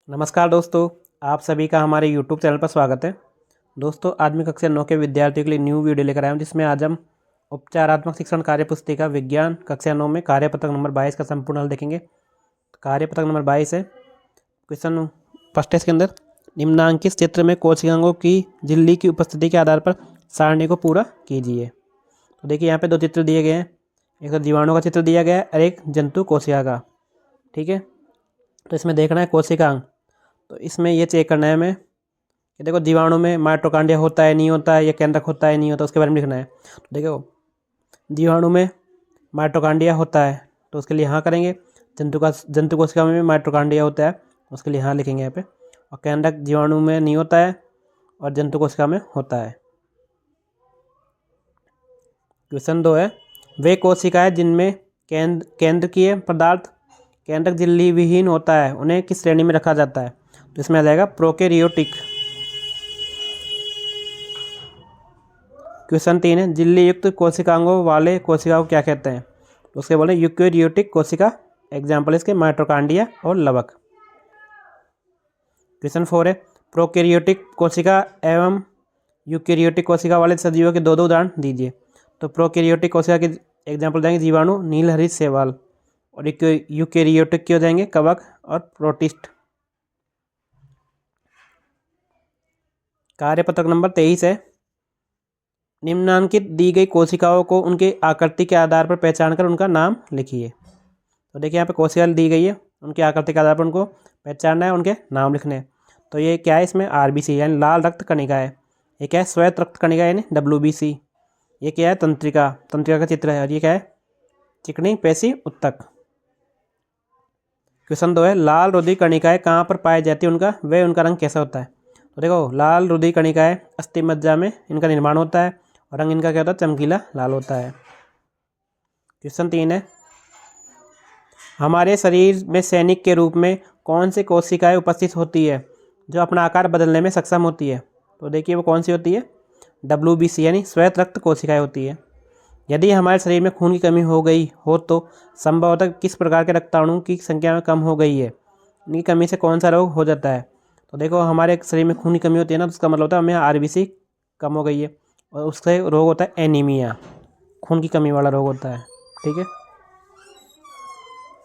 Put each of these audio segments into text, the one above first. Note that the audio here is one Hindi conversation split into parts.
नमस्कार दोस्तों, आप सभी का हमारे YouTube चैनल पर स्वागत है। दोस्तों, आज मैं कक्षा 9 के विद्यार्थियों के लिए न्यू वीडियो लेकर आया हूं, जिसमें आज हम उपचारात्मक शिक्षण कार्य पुस्तिका विज्ञान कक्षा 9 में कार्यपत्रक नंबर 22 का संपूर्ण हल देखेंगे। कार्यपत्रक नंबर 22 है। क्वेश्चन फर्स्ट है इसके अंदर, निम्नांकित क्षेत्र में कोशिकाओं की झिल्ली की उपस्थिति के आधार पर सारणी को पूरा कीजिए। तो देखिए, यहाँ पे दो चित्र दिए गए हैं। एक तो जीवाणु का चित्र दिया गया है और एक जंतु कोशिका का। ठीक है, तो इसमें देखना है कोशिकांग। तो इसमें ये चेक करना है हमें कि देखो, जीवाणु में माइटोकॉन्ड्रिया होता है नहीं होता है, या केंद्रक होता है नहीं होता, उसके बारे में लिखना है। तो देखो, जीवाणु में माइटोकॉन्ड्रिया होता है तो उसके लिए यहाँ करेंगे। जंतु कोशिका में भी माइटोकॉन्ड्रिया होता है, उसके लिए यहाँ लिखेंगे यहाँ पे। और केंद्रक जीवाणु में नहीं होता है और जंतु कोशिका में होता है। क्वेश्चन 2 है, वे कोशिकाएं जिनमें केंद्रकीय पदार्थ केंद्रक झिल्ली विहीन होता है उन्हें किस श्रेणी में रखा जाता है? तो इसमें आ जाएगा प्रोकैरियोटिक। क्वेश्चन 3 है, झिल्ली युक्त कोशिकांगों वाले कोशिका को क्या कहते हैं? तो उसके बोले यूकैरियोटिक कोशिका। एग्जाम्पल इसके माइटोकॉन्ड्रिया और लवक। क्वेश्चन 4 है, प्रोकैरियोटिक कोशिका एवं यूकैरियोटिक कोशिका वाले सजीवों के दो उदाहरण दीजिए। तो प्रोकैरियोटिक कोशिका के एग्जाम्पल देंगे जीवाणु, नीलहरित शैवाल, और यूकैरियोटिक के हो जाएंगे कवक और प्रोटिस्ट। कार्यपत्रक नंबर 23 है, निम्नांकित दी गई कोशिकाओं को उनके आकृति के आधार पर पहचान कर उनका नाम लिखिए। तो देखिए, यहाँ पे कोशिका दी गई है, उनकी आकृति के आधार पर उनको पहचानना है, उनके नाम लिखने हैं। तो ये क्या है, इसमें आरबीसी यानी लाल रक्त कणिका है। ये क्या है, श्वेत रक्त कणिका यानी WBC। ये क्या है, तंत्रिका का चित्र है। और ये क्या है, चिकनी पेशी उत्तक। क्वेश्चन 2 है, लाल रुधिर कणिकाएं कहाँ पर पाई जाती है, उनका रंग कैसा होता है? तो देखो, लाल रुधिर कणिकाएं अस्थि मज्जा में इनका निर्माण होता है और रंग इनका क्या होता है, चमकीला लाल होता है। क्वेश्चन 3 है, हमारे शरीर में सैनिक के रूप में कौन सी कोशिकाएं उपस्थित होती है जो अपना आकार बदलने में सक्षम होती है? तो देखिए, वो कौन सी होती है, WBC यानी श्वेत रक्त कोशिकाएं होती है। यदि हमारे शरीर में खून की कमी हो गई हो तो संभवतः किस प्रकार के रक्ताणु की संख्या में कम हो गई है, इनकी कमी से कौन सा रोग हो जाता है? तो देखो, हमारे शरीर में खून की कमी होती है ना, तो उसका मतलब होता है हमें RBC कम हो गई है, और उससे रोग होता है एनीमिया, खून की कमी वाला रोग होता है। ठीक है।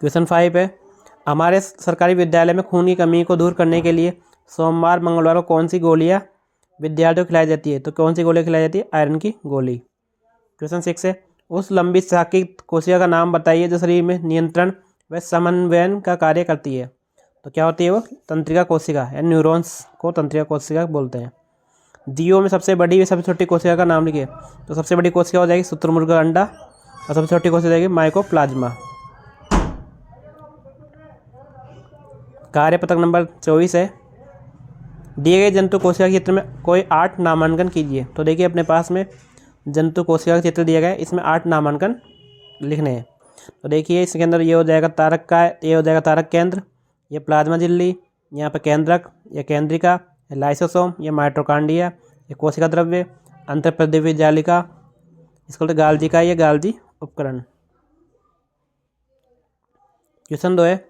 क्वेश्चन 5 है, हमारे सरकारी विद्यालय में खून की कमी को दूर करने के लिए सोमवार मंगलवार को कौन सी गोलियाँ विद्यार्थियों को खिलाई जाती है? तो कौन सी गोलियाँ खिलाई जाती है? आयरन की गोली। क्वेश्चन 6 है, उस लंबी शाखी कोशिका का नाम बताइए जो शरीर में नियंत्रण व समन्वयन का कार्य करती है। तो क्या होती है वो? तंत्रिका कोशिका या न्यूरॉन्स को तंत्रिका कोशिका बोलते हैं। जीवों में सबसे बड़ी व सबसे छोटी कोशिका का नाम लिखिए। तो सबसे बड़ी कोशिका हो जाएगी शुतुरमुर्ग का अंडा, और सबसे छोटी कोशिका हो जाएगी माइकोप्लाज्मा। कार्यपत्रक नंबर 24 है, दिए गए जंतु कोशिका के चित्र में कोई 8 नामांकन कीजिए। तो देखिए, अपने पास में जंतु कोशिका का चित्र दिया गया है, इसमें 8 नामांकन लिखने हैं। तो देखिए, इसके अंदर ये हो जाएगा तारक केंद्र, ये प्लाज्मा झिल्ली, यहाँ पे केंद्रक या केंद्रिका, लाइसोसोम, ये माइटोकॉन्ड्रिया, ये कोशिका द्रव्य, अंतःप्रद्रव्य जालिका, इसको बोलते गाल्जी का, ये गाल्जी उपकरण। क्वेश्चन 2 है,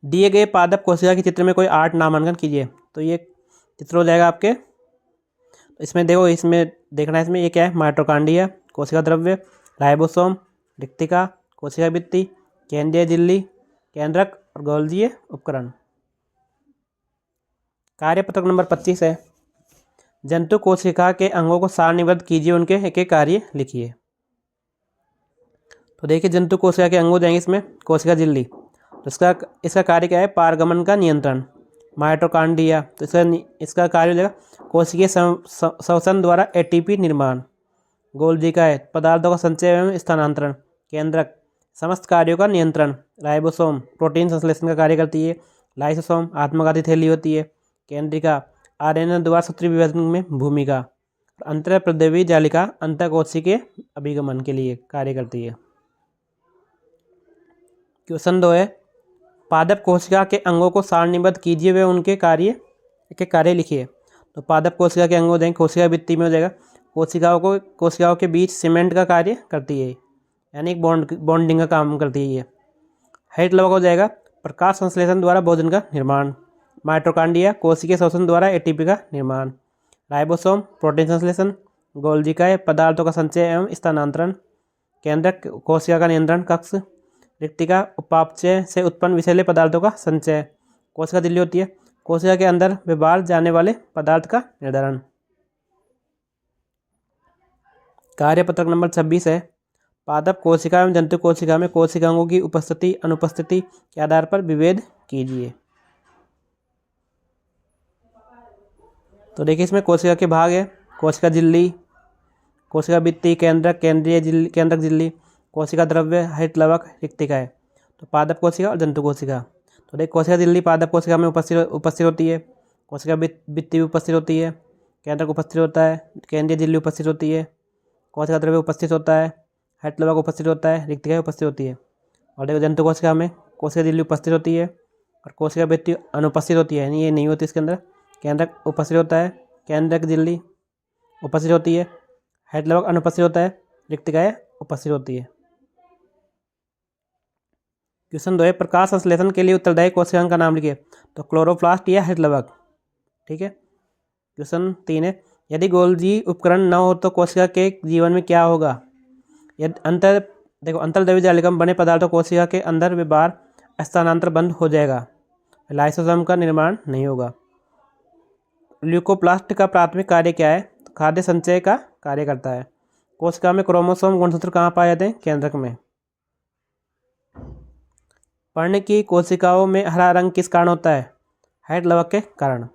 दिए गए पादप कोशिका के चित्र में कोई 8 नामांकन कीजिए। तो ये चित्र हो जाएगा आपके, तो इसमें देखो, इसमें देखना है, इसमें ये क्या है, माइटोकॉन्ड्रिया, कोशिका द्रव्य, राइबोसोम, रिक्तिका, कोशिका भित्ति, केंद्रीय झिल्ली, केंद्रक और गोल्जीय उपकरण। कार्यपत्रक नंबर 25 है, जंतु कोशिका के अंगों को सारणीबद्ध कीजिए, उनके एक एक कार्य लिखिए। तो देखिए, जंतु कोशिका के अंग हो जाएंगे इसमें कोशिका झिल्ली, तो इसका कार्य क्या है, पारगमन का नियंत्रण। माइटोकॉन्ड्रिया, तो इसका कार्य हो जाएगा कोशिकीय श्वसन द्वारा ATP निर्माण। गोल्जी का है पदार्थों का संचय एवं स्थानांतरण। केंद्रक, समस्त कार्यों का नियंत्रण। राइबोसोम, प्रोटीन संश्लेषण का कार्य करती है। लाइसोसोम, आत्मघाती थैली होती है। केंद्रिका, RNA द्वारा सूत्री विभाजन में भूमिका। अंतःप्रद्रव्य जालिका, अंतःकोशिकीय अभिगमन के लिए कार्य करती है। क्वेश्चन 2 है, पादप कोशिका के अंगों को सारणीबद्ध कीजिए वे उनके कार्य लिखिए। तो पादप कोशिका के अंग हो जाएंगे, कोशिका भित्ति में हो जाएगा, कोशिकाओं के बीच सीमेंट का कार्य करती है, यानी एक बॉन्डिंग का काम करती है ये। हेड लवक हो जाएगा, प्रकाश संश्लेषण द्वारा भोजन का निर्माण। माइटोकॉन्ड्रिया कोशिकीय श्वसन द्वारा एटीपी का निर्माण। राइबोसोम प्रोटीन संश्लेषण। गोल्जिकाएं पदार्थों का संचय एवं स्थानांतरण। केंद्रक कोशिका का नियंत्रण कक्ष। रिक्तिका उपापचय से उत्पन्न विषैले पदार्थों का संचय। कोशिका झिल्ली होती है कोशिका के अंदर व्यवहार जाने वाले पदार्थ का निर्धारण। कार्यपत्रक नंबर 26 है, पादप कोशिका एवं जंतु कोशिका में कोशिकाओं की उपस्थिति अनुपस्थिति के आधार पर विभेद कीजिए। तो देखिए इसमें कोशिका के भाग है, कोशिका झिल्ली, कोशिका भित्ति, केंद्रक, केंद्रीय झिल्ली, केंद्रक झिल्ली, कोशिका द्रव्य, हरितलवक, रिक्तिका है। तो पादप कोशिका और जंतु कोशिका। तो देख कोशिका झिल्ली पादप कोशिका में उपस्थित होती है, कोशिका भित्ति उपस्थित होती है, केंद्रक उपस्थित होता है, केंद्रीय झिल्ली उपस्थित होती है, कोशिका द्रव्य उपस्थित होता है, हरितलवक उपस्थित होता है, रिक्तिका उपस्थित होती है। और देखो जंतु कोशिका में कोशिका झिल्ली उपस्थित होती है और कोशिका भित्ति अनुपस्थित होती है, यानी ये नहीं होती इसके अंदर। केंद्रक उपस्थित होता है, केंद्रक झिल्ली उपस्थित होती है, हरितलवक अनुपस्थित होता है, रिक्तिकाएं उपस्थित होती है। क्वेश्चन 2 है, प्रकाश संश्लेषण के लिए उत्तरदायी कोशिकाओं का नाम लिखिए। तो क्लोरोप्लास्ट या हरितलवक। ठीक है। क्वेश्चन 3 है, यदि गोल्जी उपकरण न हो तो कोशिका के जीवन में क्या होगा। यदि अंतर्द्रव्य जालिका बने पदार्थों कोशिका के अंदर व्यवहार स्थानांतर बंद हो जाएगा, लाइसोसोम का निर्माण नहीं होगा। ल्यूकोप्लास्ट का प्राथमिक कार्य क्या है। तो खाद्य संचय का कार्य करता है। कोशिका में क्रोमोसोम गुणसूत्र कहाँ पाए जाते हैं, केंद्रक में। पर्ण की कोशिकाओं में हरा रंग किस कारण होता है, हरितलवक के कारण।